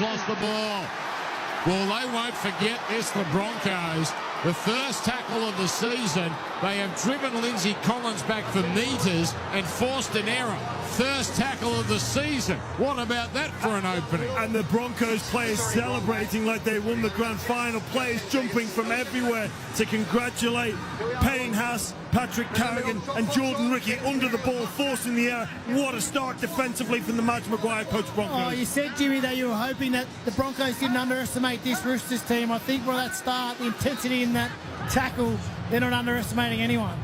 Broncos lost the ball. Well, they won't forget this, the Broncos. The first tackle of the season, they have driven Lindsay Collins back for metres and forced an error. First tackle of the season. What about that for an opening? And the Broncos players celebrating like they won the grand final. Players jumping from everywhere to congratulate Payne Haas, Patrick Carrigan and Jordan Ricky under the ball, forcing the error. What a start defensively from the Madge Maguire coach Broncos. Oh, you said, Jimmy, that you were hoping that the Broncos didn't underestimate this Roosters team. I think by that start, the intensity in that tackle, they're not underestimating anyone.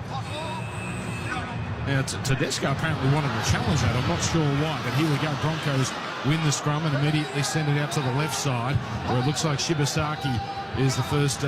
Now, Tedesco apparently wanted to challenge that. I'm not sure why, but here we go. Broncos win the scrum and immediately send it out to the left side, where it looks like Shibasaki is the first to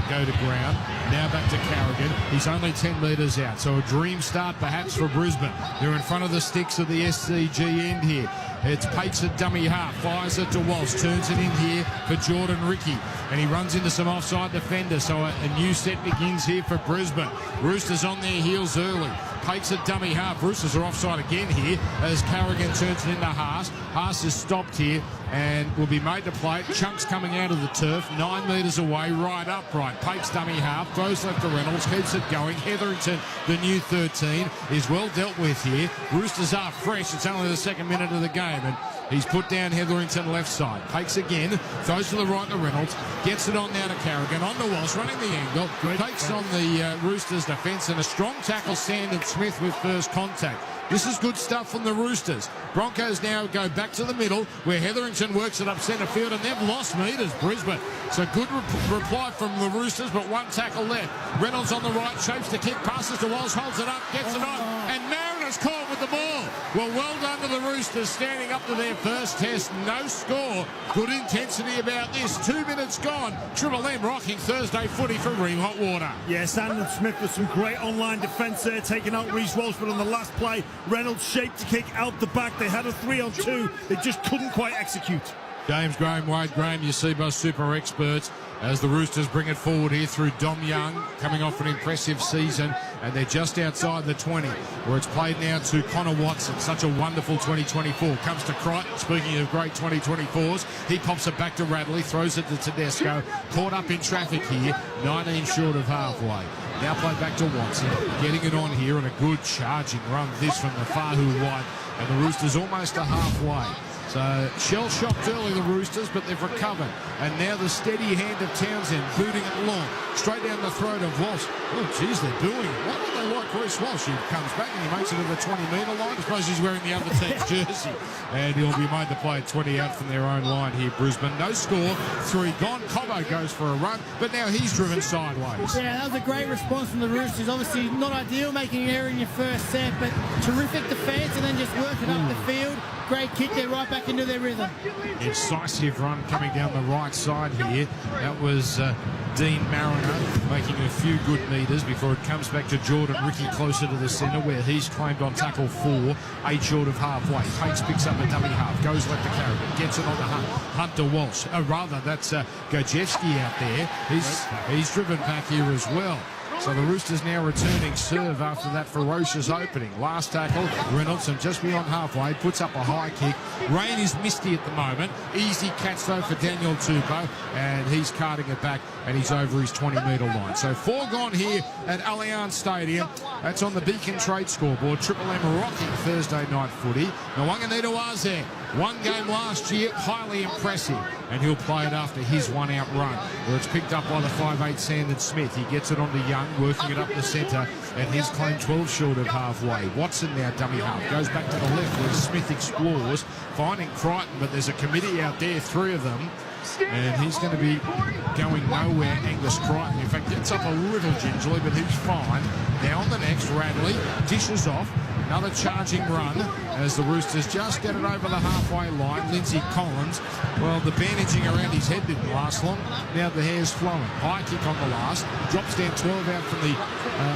go to ground. Now back to Carrigan. He's only 10 metres out, so a dream start perhaps for Brisbane. They're in front of the sticks of the SCG end here. It's Pates at dummy half, fires it to Walsh, turns it in here for Jordan Ricky, and he runs into some offside defenders, so a new set begins here for Brisbane. Roosters on their heels early. Pates at dummy half. Roosters are offside again here as Carrigan turns it into Haas. Haas is stopped here and will be made to play. Chunks coming out of the turf, 9 metres away, right upright. Pates dummy half, throws left to Reynolds, keeps it going. Hetherington, the new 13, is well dealt with here. Roosters are fresh. It's only the second minute of the game, and he's put down Hetherington left side. Pates again, throws to the right to Reynolds, gets it on now to Carrigan, on to Walsh, running the angle, takes on the Roosters defence, and a strong tackle, Sandon Smith with first contact. This is good stuff from the Roosters. Broncos now go back to the middle where Hetherington works it up centre field, and they've lost metres, Brisbane. So good reply from the Roosters, but one tackle left. Reynolds on the right, shapes the kick, passes to Walsh, holds it up, gets it on, and Mariners caught with the ball. Well done to the Roosters, standing up to their first test. No score. Good intensity about this. 2 minutes gone. Triple M rocking Thursday footy for Ream Hot Water. Yeah, Sandon Smith with some great online defence there, taking out Reece Walsh, but on the last play, Reynolds shaped the kick out the back. They had a 3-on-2. They just couldn't quite execute. James Graham, Wade Graham, you see both super experts as the Roosters bring it forward here through Dom Young, coming off an impressive season, and they're just outside the 20, where it's played now to Connor Watson. Such a wonderful 2024. Comes to Crichton, speaking of great 2024s. He pops it back to Radley, throws it to Tedesco. Caught up in traffic here, 19 short of halfway. Now played back to Watson, getting it on here, and a good charging run this from the Fahu wide, and the Roosters almost to halfway. So shell-shocked early, the Roosters, but they've recovered. And now the steady hand of Townsend, booting it long, straight down the throat of Walsh. Oh, geez, they're booing it. Why don't they like Reece Walsh? He comes back and he makes it to the 20-metre line. I suppose he's wearing the other team's jersey. And he'll be made to play at 20 out from their own line here, Brisbane. No score, 3 gone. Cobbo goes for a run, but now he's driven sideways. Yeah, that was a great response from the Roosters. Obviously not ideal making an error in your first set, but terrific defence and then just working up the field. Great kick there, right back into their rhythm. Incisive run coming down the right side here. That was Dean Mariner making a few good metres before it comes back to Jordan Ricky closer to the centre, where he's claimed on tackle 4, 8 short of halfway. Pates picks up the dummy half, goes left to Carrigan, gets it on the Hunt to Walsh. Rather, that's Gojewski out there. He's driven back here as well. So the Roosters now returning serve after that ferocious opening. Last tackle, Reynolds, and just beyond halfway, puts up a high kick. Rain is misty at the moment. Easy catch, though, for Daniel Tupou, and he's carting it back, and he's over his 20-metre line. So 4 gone here at Allianz Stadium. That's on the Beacon Trade scoreboard. Triple M rocking Thursday night footy. Nwanganita there. 1 game last year, highly impressive, and he'll play it after his one-out run, where it's picked up by the 5'8" Sandon Smith. He gets it onto Young, working it up the centre, and he's claimed 12 short of halfway. Watson now dummy half, goes back to the left where Smith explores, finding Crichton, but there's a committee out there, 3 of them, and he's going to be going nowhere, Angus Crichton. In fact, gets up a little gingerly, but he's fine. Now on the next, Radley dishes off. Another charging run as the Roosters just get it over the halfway line. Lindsay Collins, well, the bandaging around his head didn't last long. Now the hair's flowing. High kick on the last. Drops down 12 out from the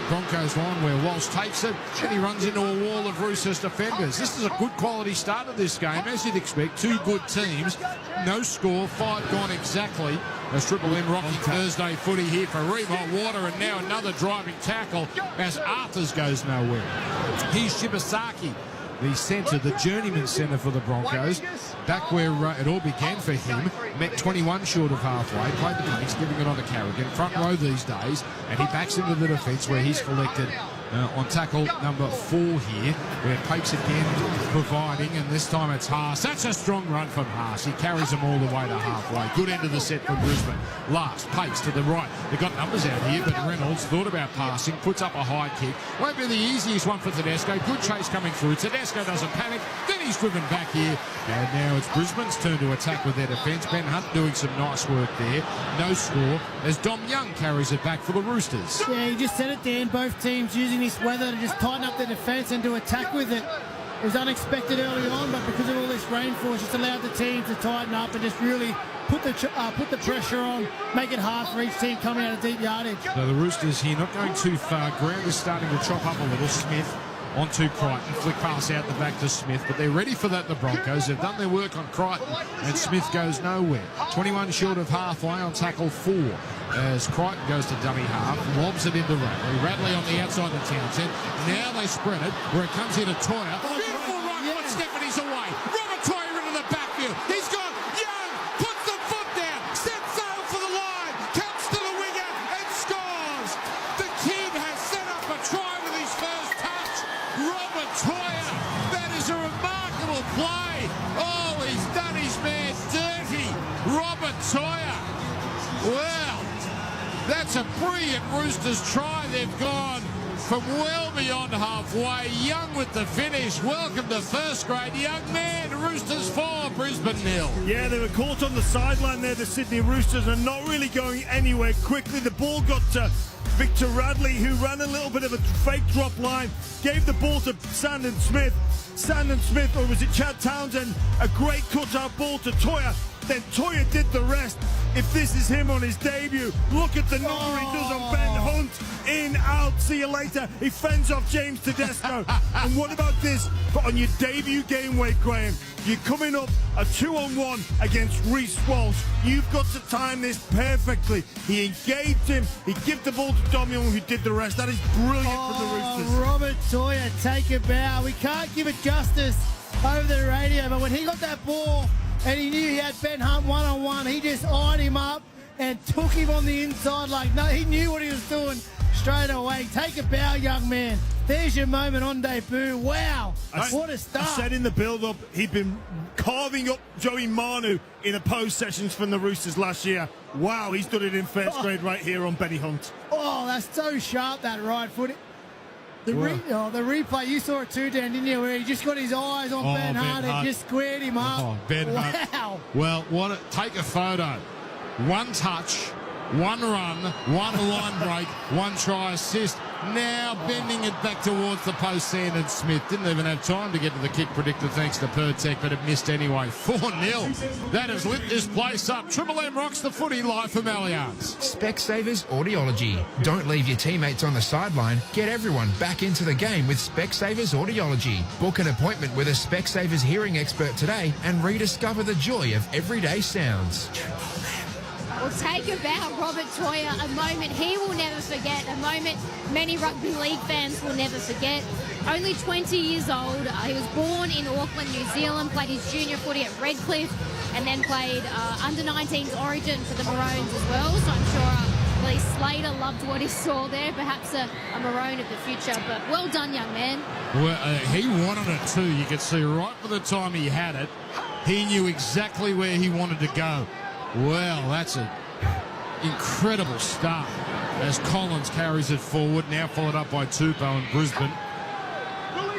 Broncos line where Walsh takes it, and he runs into a wall of Roosters defenders. This is a good quality start of this game, as you'd expect. 2 good teams. No score. 5 gone exactly. As Triple M rocking Thursday footy here for Ream Hot Water, and now another driving tackle as Arthurs goes nowhere. Here's Shibasaki the centre, the journeyman centre for the Broncos, back where it all began for him, met 21 short of halfway, played the pace, giving it on to Carrigan, front row these days, and he backs into the defence where he's collected on tackle number 4 here, where Pake's again providing, and this time it's Haas. That's a strong run from Haas. He carries them all the way to halfway. Good end of the set for Brisbane. Last, Pake's to the right. They've got numbers out here, but Reynolds thought about passing, puts up a high kick. Won't be the easiest one for Tedesco. Good chase coming through. Tedesco doesn't panic. Then he's driven back here. And now it's Brisbane's turn to attack with their defence. Ben Hunt doing some nice work there. No score as Dom Young carries it back for the Roosters. Yeah, you just said it, Dan. Both teams using this weather to just tighten up their defence and to attack with it. It was unexpected early on, but because of all this rainfall, it's just allowed the teams to tighten up and just really put the pressure on, make it hard for each team coming out of deep yardage. So the Roosters here not going too far. Ground is starting to chop up a little. Smith onto Crichton. Flick pass out the back to Smith, but they're ready for that, the Broncos. They've done their work on Crichton, and Smith goes nowhere. 21 short of halfway on tackle 4. As Crichton goes to dummy half, lobs it into Radley. Radley on the outside of Townsend. Now they spread it, where it comes into Toyer. Beautiful run, but Stephanie's away. Robert Toyer into the backfield. He's gone. Young puts the foot down, sets sail for the line, comes to the winger and scores. The kid has set up a try with his first touch. Robert Toyer. That is a remarkable play. Oh, he's done his man dirty. Robert Toyer. Well, that's a brilliant Roosters try. They've gone from well beyond halfway. Young with the finish. Welcome to first grade. Young man, Roosters 4, Brisbane 0. Yeah, they were caught on the sideline there, the Sydney Roosters, and not really going anywhere quickly. The ball got to Victor Radley, who ran a little bit of a fake drop line, gave the ball to Sandon Smith, or was it Chad Townsend? A great cut-out ball to Toyer. Then Toyer did the rest. If this is him on his debut, look at the number he does on Ben Hunt. In, out, see you later. He fends off James Tedesco. And what about this? But on your debut game weight, Graham, you're coming up a 2-on-1 against Reece Walsh. You've got to time this perfectly. He engaged him. He gave the ball to Dom Young, who did the rest. That is brilliant for the Roosters. Robert Toyer, take a bow. We can't give it justice over the radio, but when he got that ball, and he knew he had Ben Hunt one-on-one, he just eyed him up and took him on the inside like no, he knew what he was doing straight away. Take a bow, young man. There's your moment on debut. Wow, what a start. I said in the build-up, he'd been carving up Joey Manu in opposed sessions from the Roosters last year. Wow, he's done it in first grade right here on Benny Hunt. Oh, that's so sharp, that right foot. The replay, you saw it too, Dan, didn't you? Where he just got his eyes on Ben Hunt and just squared him up. Oh, Ben Hunt. Wow. Well, take a photo. One touch, one run, one line break, one try assist. Now bending it back towards the post, Sandon Smith. Didn't even have time to get to the kick predictor thanks to Pertek, but it missed anyway. 4-0. That has lit this place up. Triple M rocks the footy live from Allianz. Specsavers Audiology. Don't leave your teammates on the sideline. Get everyone back into the game with Specsavers Audiology. Book an appointment with a Specsavers hearing expert today and rediscover the joy of everyday sounds. Well, take a bow, Robert Toyer, a moment he will never forget, a moment many rugby league fans will never forget. Only 20 years old, he was born in Auckland, New Zealand, played his junior footy at Redcliffe, and then played under-19s Origin for the Maroons as well, so I'm sure Lee Slater loved what he saw there, perhaps a Maroon of the future, but well done, young man. Well, he wanted it too. You could see right by the time he had it, he knew exactly where he wanted to go. Well, that's an incredible start as Collins carries it forward, now followed up by Tupou and Brisbane.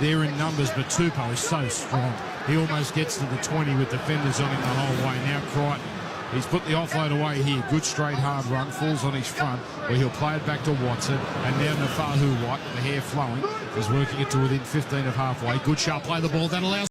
They're in numbers, but Tupou is so strong. He almost gets to the 20 with defenders on him the whole way. Now Crichton, he's put the offload away here. Good straight hard run, falls on his front, where he'll play it back to Watson. And now Nafahu White, the hair flowing, is working it to within 15 of halfway. Good sharp play the ball. That allows